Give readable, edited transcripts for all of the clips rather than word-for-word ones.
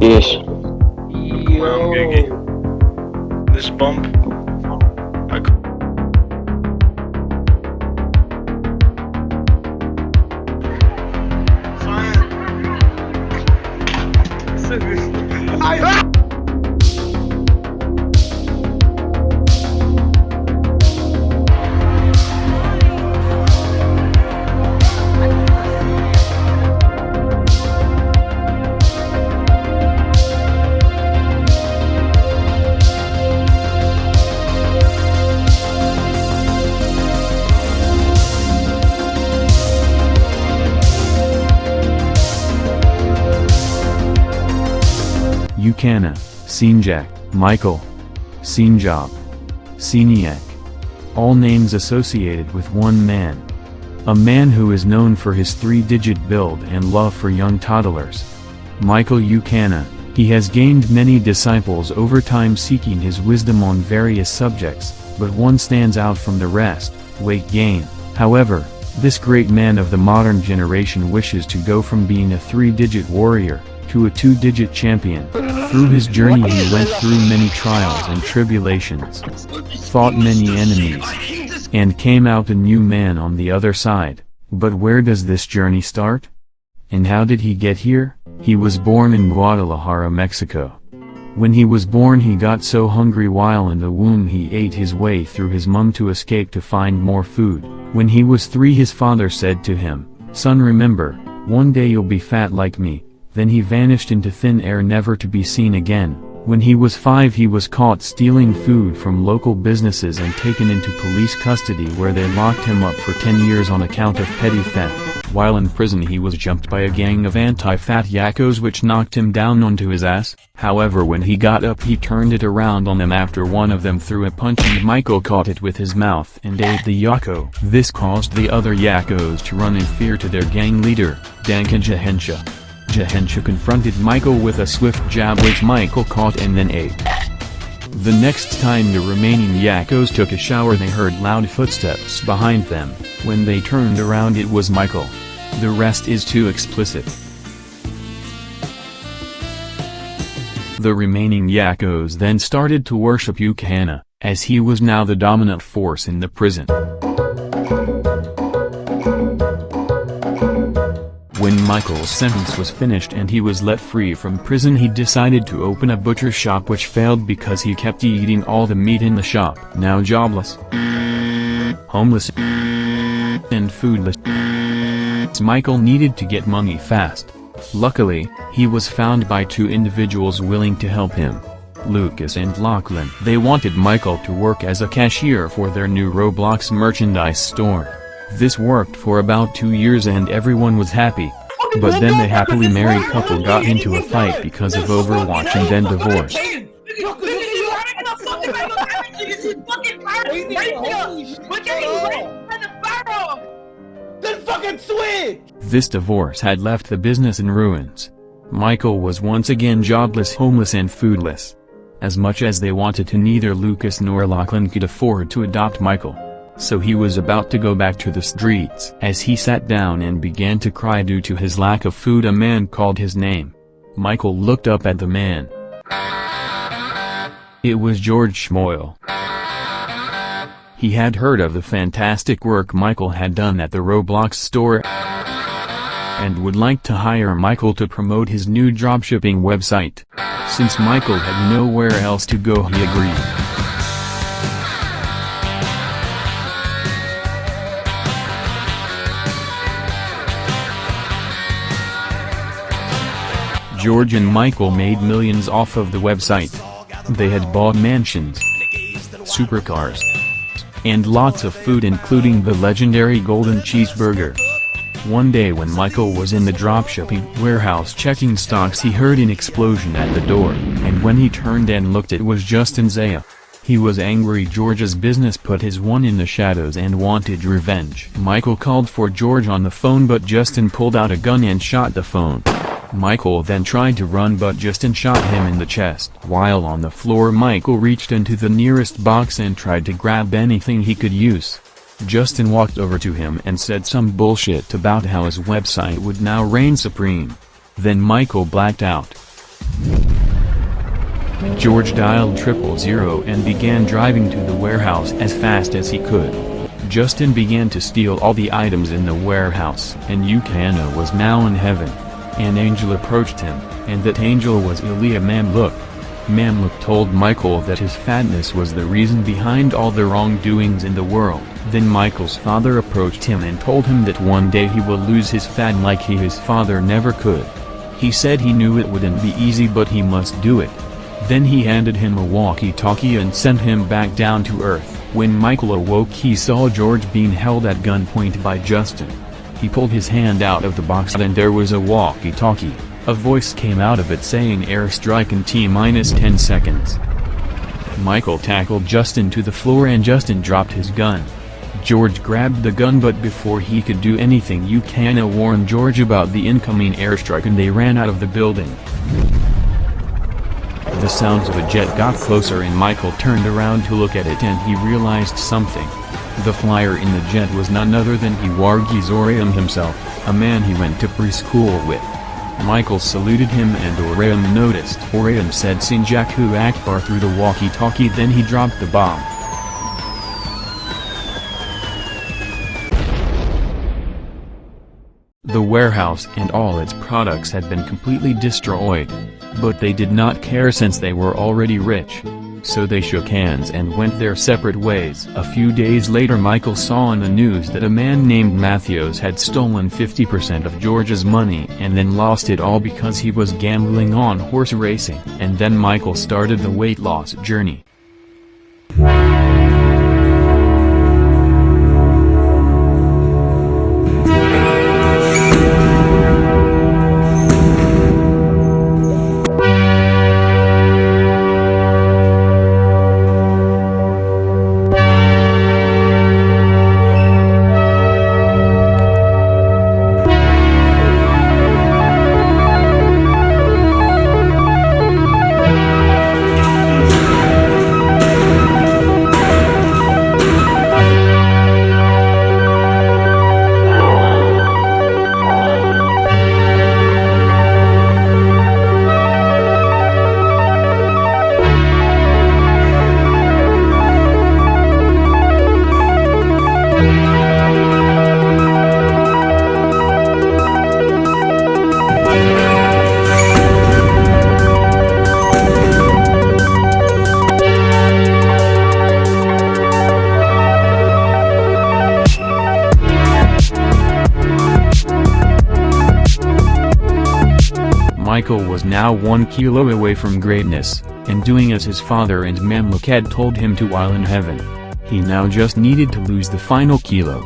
Yes. Well, Giggy, this bump, I Ukana, Sinjak, Michael, Sinjob, Siniak. All names associated with one man. A man who is known for his three-digit build and love for young toddlers. Michael Ukana, he has gained many disciples over time seeking his wisdom on various subjects, but one stands out from the rest, weight gain. However, this great man of the modern generation wishes to go from being a three-digit warrior to a two-digit champion. Through his journey he went through many trials and tribulations, fought many enemies, and came out a new man on the other side. But where does this journey start? And how did he get here? He was born in Guadalajara, Mexico. When he was born he got so hungry while in the womb he ate his way through his mum to escape to find more food. When he was 3 his father said to him, "Son, remember, one day you'll be fat like me." Then he vanished into thin air never to be seen again. When he was 5 he was caught stealing food from local businesses and taken into police custody where they locked him up for 10 years on account of petty theft. While in prison he was jumped by a gang of anti-fat yakkos which knocked him down onto his ass. However, when he got up he turned it around on them after one of them threw a punch and Michael caught it with his mouth and ate the yakko. This caused the other yakkos to run in fear to their gang leader, Dankan Jahensha. Jahensha confronted Michael with a swift jab which Michael caught and then ate. The next time the remaining yakkos took a shower they heard loud footsteps behind them. When they turned around it was Michael. The rest is too explicit. The remaining yakkos then started to worship Ukana, as he was now the dominant force in the prison. When Michael's sentence was finished and he was let free from prison he decided to open a butcher shop which failed because he kept eating all the meat in the shop. Now jobless, homeless, and foodless, Michael needed to get money fast. Luckily, he was found by 2 individuals willing to help him, Lucas and Lachlan. They wanted Michael to work as a cashier for their new Roblox merchandise store. This worked for about 2 years and everyone was happy. But then the happily married couple got into a fight because of Overwatch and then divorced. This divorce had left the business in ruins. Michael was once again jobless, homeless and foodless. As much as they wanted to, neither Lucas nor Lachlan could afford to adopt Michael. So he was about to go back to the streets. As he sat down and began to cry due to his lack of food, a man called his name. Michael looked up at the man. It was George Schmoyle. He had heard of the fantastic work Michael had done at the Roblox store and would like to hire Michael to promote his new dropshipping website. Since Michael had nowhere else to go, he agreed. George and Michael made millions off of the website. They had bought mansions, supercars, and lots of food including the legendary golden cheeseburger. One day when Michael was in the dropshipping warehouse checking stocks he heard an explosion at the door, and when he turned and looked it was Justin Zaya. He was angry George's business put his one in the shadows and wanted revenge. Michael called for George on the phone but Justin pulled out a gun and shot the phone. Michael then tried to run but Justin shot him in the chest. While on the floor Michael reached into the nearest box and tried to grab anything he could use. Justin walked over to him and said some bullshit about how his website would now reign supreme. Then Michael blacked out. George dialed 000 and began driving to the warehouse as fast as he could. Justin began to steal all the items in the warehouse, and Ucana was now in heaven. An angel approached him, and that angel was Elia Mamluk. Mamluk told Michael that his fatness was the reason behind all the wrongdoings in the world. Then Michael's father approached him and told him that one day he will lose his fat like his father never could. He said he knew it wouldn't be easy, but he must do it. Then he handed him a walkie-talkie and sent him back down to earth. When Michael awoke, he saw George being held at gunpoint by Justin. He pulled his hand out of the box and there was a walkie-talkie. A voice came out of it saying airstrike in T-10 seconds. Michael tackled Justin to the floor and Justin dropped his gun. George grabbed the gun, but before he could do anything, Ucana warned George about the incoming airstrike and they ran out of the building. The sounds of a jet got closer and Michael turned around to look at it and he realized something. The flyer in the jet was none other than Iwargis Oriam himself, a man he went to preschool with. Michael saluted him and Oriam noticed. Oriam said Sinjaku Akbar through the walkie-talkie, then he dropped the bomb. The warehouse and all its products had been completely destroyed. But they did not care since they were already rich. So they shook hands and went their separate ways. A few days later, Michael saw on the news that a man named Matthews had stolen 50% of George's money and then lost it all because he was gambling on horse racing. And then Michael started the weight loss journey. Michael was now 1 kilo away from greatness, and doing as his father and Mamluk had told him to while in heaven. He now just needed to lose the final kilo.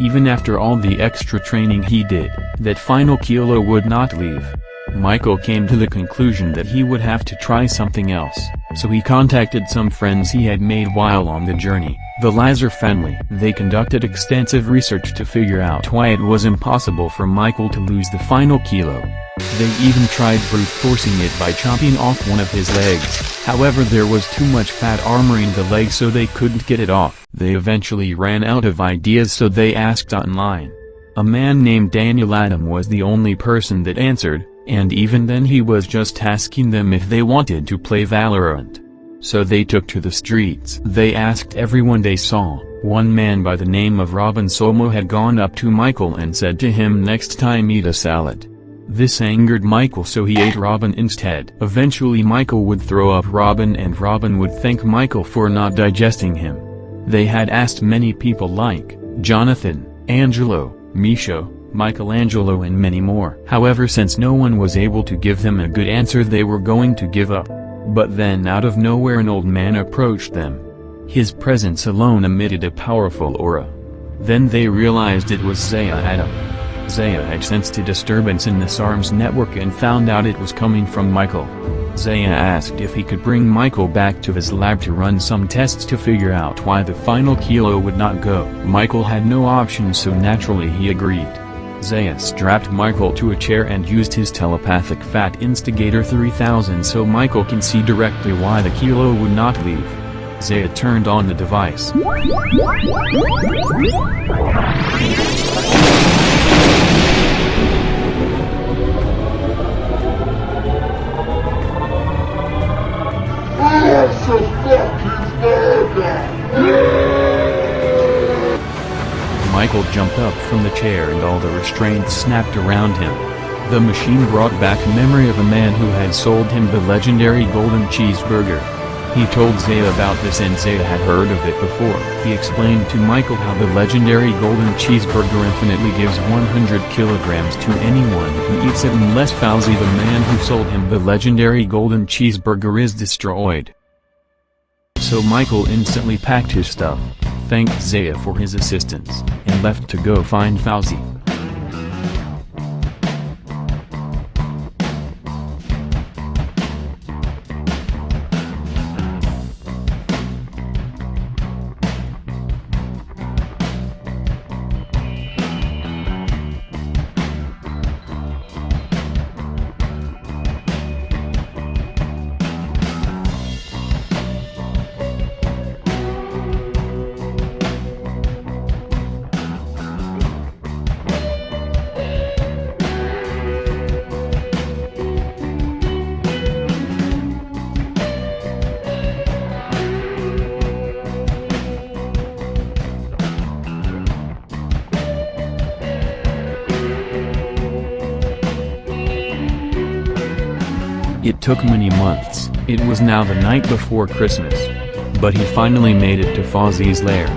Even after all the extra training he did, that final kilo would not leave. Michael came to the conclusion that he would have to try something else, so he contacted some friends he had made while on the journey, the Lazar family. They conducted extensive research to figure out why it was impossible for Michael to lose the final kilo. They even tried brute forcing it by chopping off one of his legs. However, there was too much fat armoring the leg, so they couldn't get it off. They eventually ran out of ideas, so they asked online. A man named Daniel Adam was the only person that answered, and even then he was just asking them if they wanted to play Valorant. So they took to the streets. They asked everyone they saw. One man by the name of Robin Somo had gone up to Michael and said to him, "Next time eat a salad." This angered Michael, so he ate Robin instead. Eventually Michael would throw up Robin and Robin would thank Michael for not digesting him. They had asked many people like Jonathan, Angelo, Misho, Michelangelo and many more. However, since no one was able to give them a good answer, they were going to give up. But then out of nowhere an old man approached them. His presence alone emitted a powerful aura. Then they realized it was Zaya Adam. Zaya had sensed a disturbance in the SARM's network and found out it was coming from Michael. Zaya asked if he could bring Michael back to his lab to run some tests to figure out why the final kilo would not go. Michael had no option, so naturally he agreed. Zaya strapped Michael to a chair and used his telepathic Fat Instigator 3000 so Michael can see directly why the kilo would not leave. Zaya turned on the device. Michael jumped up from the chair and all the restraints snapped around him. The machine brought back a memory of a man who had sold him the legendary golden cheeseburger. He told Zaya about this and Zaya had heard of it before. He explained to Michael how the legendary golden cheeseburger infinitely gives 100 kilograms to anyone who eats it unless Fauzi, the man who sold him the legendary golden cheeseburger, is destroyed. So Michael instantly packed his stuff, thanked Zaya for his assistance, and left to go find Fauzi. It took many months. It was now the night before Christmas. But he finally made it to Fauzi's lair.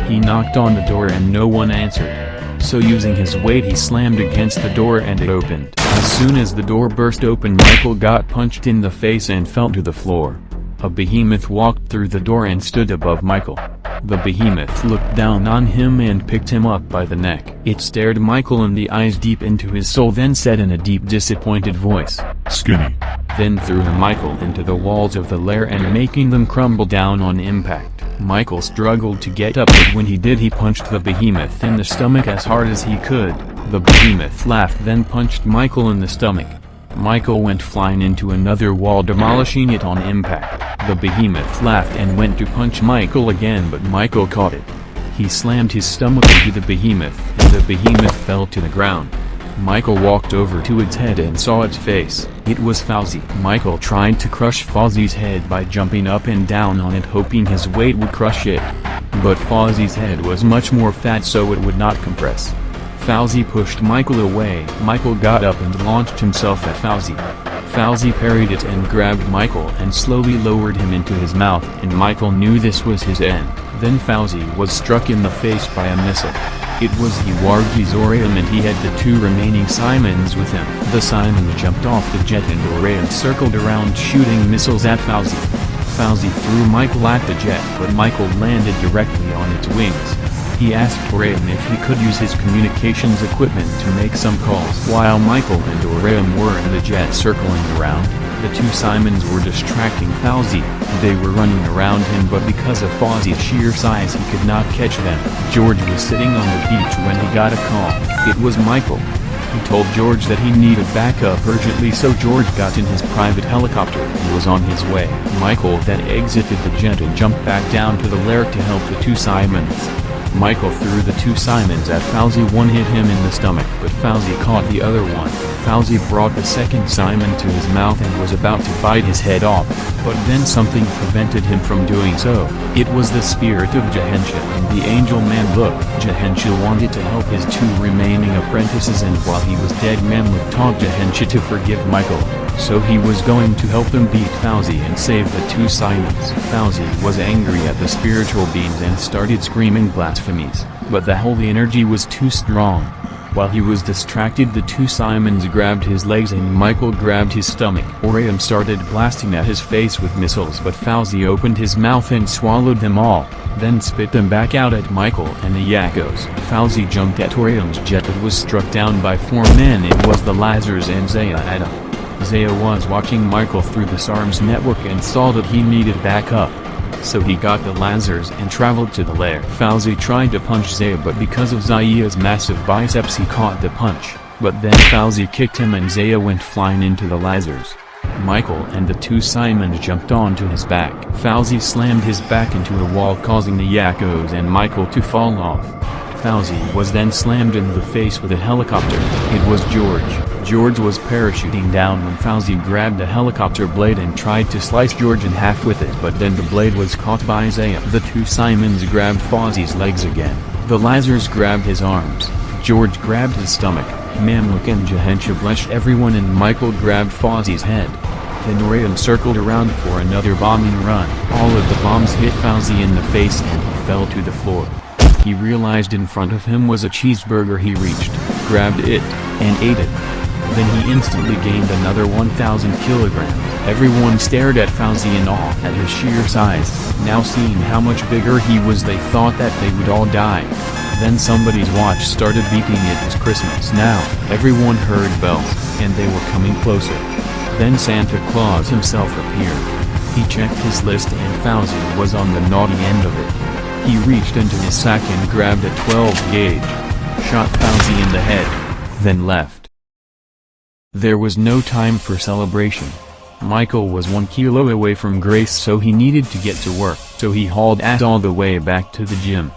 He knocked on the door and no one answered. So using his weight he slammed against the door and it opened. As soon as the door burst open, Michael got punched in the face and fell to the floor. A behemoth walked through the door and stood above Michael. The behemoth looked down on him and picked him up by the neck. It stared Michael in the eyes deep into his soul, then said in a deep disappointed voice, "Skinny." Then threw Michael into the walls of the lair and making them crumble down on impact. Michael struggled to get up, but when he did he punched the behemoth in the stomach as hard as he could. The behemoth laughed, then punched Michael in the stomach. Michael went flying into another wall, demolishing it on impact. The behemoth laughed and went to punch Michael again, but Michael caught it. He slammed his stomach into the behemoth, and the behemoth fell to the ground. Michael walked over to its head and saw its face. It was Fauzi. Michael tried to crush Fauzi's head by jumping up and down on it, hoping his weight would crush it. But Fauzi's head was much more fat, so it would not compress. Fauzi pushed Michael away. Michael got up and launched himself at Fauzi. Fauzi parried it and grabbed Michael and slowly lowered him into his mouth, and Michael knew this was his end. Then Fauzi was struck in the face by a missile. It was Hiwargi Zoram, and he had the two remaining Simons with him. The Simons jumped off the jet and Zoram circled around shooting missiles at Fauzi. Fauzi threw Michael at the jet, but Michael landed directly on its wings. He asked Zoram if he could use his communications equipment to make some calls. While Michael and Zoram were in the jet circling around, the two Simons were distracting Fauzi. They were running around him, but because of Fauzi's sheer size he could not catch them. George was sitting on the beach when he got a call. It was Michael. He told George that he needed backup urgently, so George got in his private helicopter and was on his way. Michael then exited the jet and jumped back down to the lair to help the two Simons. Michael threw the two Simons at Fauzi. One hit him in the stomach, but Fauzi caught the other one. Fauzi brought the second Simon to his mouth and was about to bite his head off, but then something prevented him from doing so. It was the spirit of Jahensha and the angel man. Look, Jahensha wanted to help his two remaining apprentices, and while he was dead, Mamluk taught Jahensha to forgive Michael. So he was going to help them beat Fauzi and save the two Simons. Fauzi was angry at the spiritual beings and started screaming blasphemies, but the holy energy was too strong. While he was distracted, the two Simons grabbed his legs and Michael grabbed his stomach. Orion started blasting at his face with missiles, but Fauzi opened his mouth and swallowed them all, then spit them back out at Michael and the Yakos. Fauzi jumped at Orion's jet but was struck down by 4 men. It was the Lazars and Zaya. Zaya was watching Michael through the SARM's network and saw that he needed backup. So he got the Lazars and traveled to the lair. Fauzi tried to punch Zaya, but because of Zaya's massive biceps he caught the punch, but then Fauzi kicked him and Zaya went flying into the Lazars. Michael and the two Simons jumped onto his back. Fauzi slammed his back into a wall, causing the Yakos and Michael to fall off. Fauzi was then slammed in the face with a helicopter. It was George. George was parachuting down when Fauzi grabbed a helicopter blade and tried to slice George in half with it, but then the blade was caught by Zaya. The two Simons grabbed Fauzi's legs again. The Lazars grabbed his arms. George grabbed his stomach. Mamluk and Jahenshab lashed everyone and Michael grabbed Fauzi's head. Then Orion circled around for another bombing run. All of the bombs hit Fauzi in the face and he fell to the floor. He realized in front of him was a cheeseburger. He reached, grabbed it, and ate it. Then he instantly gained another 1,000 kilograms. Everyone stared at Fauzi in awe at his sheer size. Now seeing how much bigger he was, they thought that they would all die. Then somebody's watch started beeping. It was Christmas now. Everyone heard bells, and they were coming closer. Then Santa Claus himself appeared. He checked his list and Fauzi was on the naughty end of it. He reached into his sack and grabbed a 12 gauge. Shot Fauzi in the head. Then left. There was no time for celebration. Michael was 1 kilo away from Grace, so he needed to get to work. So he hauled ass all the way back to the gym.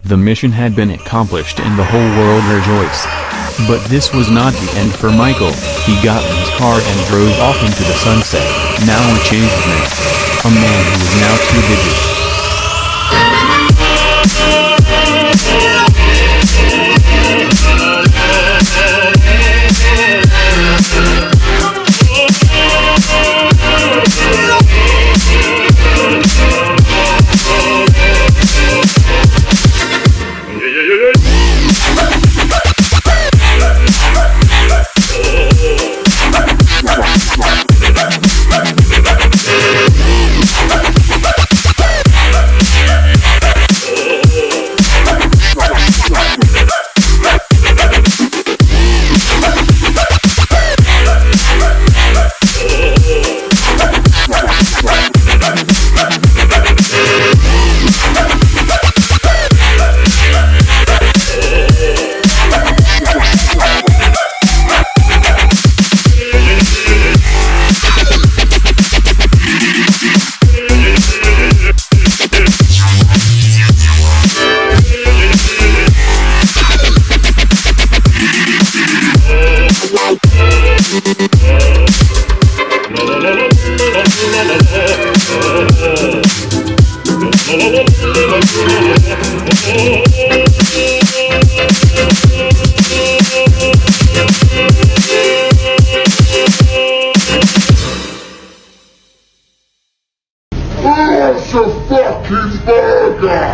The mission had been accomplished and the whole world rejoiced. But this was not the end for Michael. He got in his car and drove off into the sunset. Now a changed man. A man who was now 2 digits.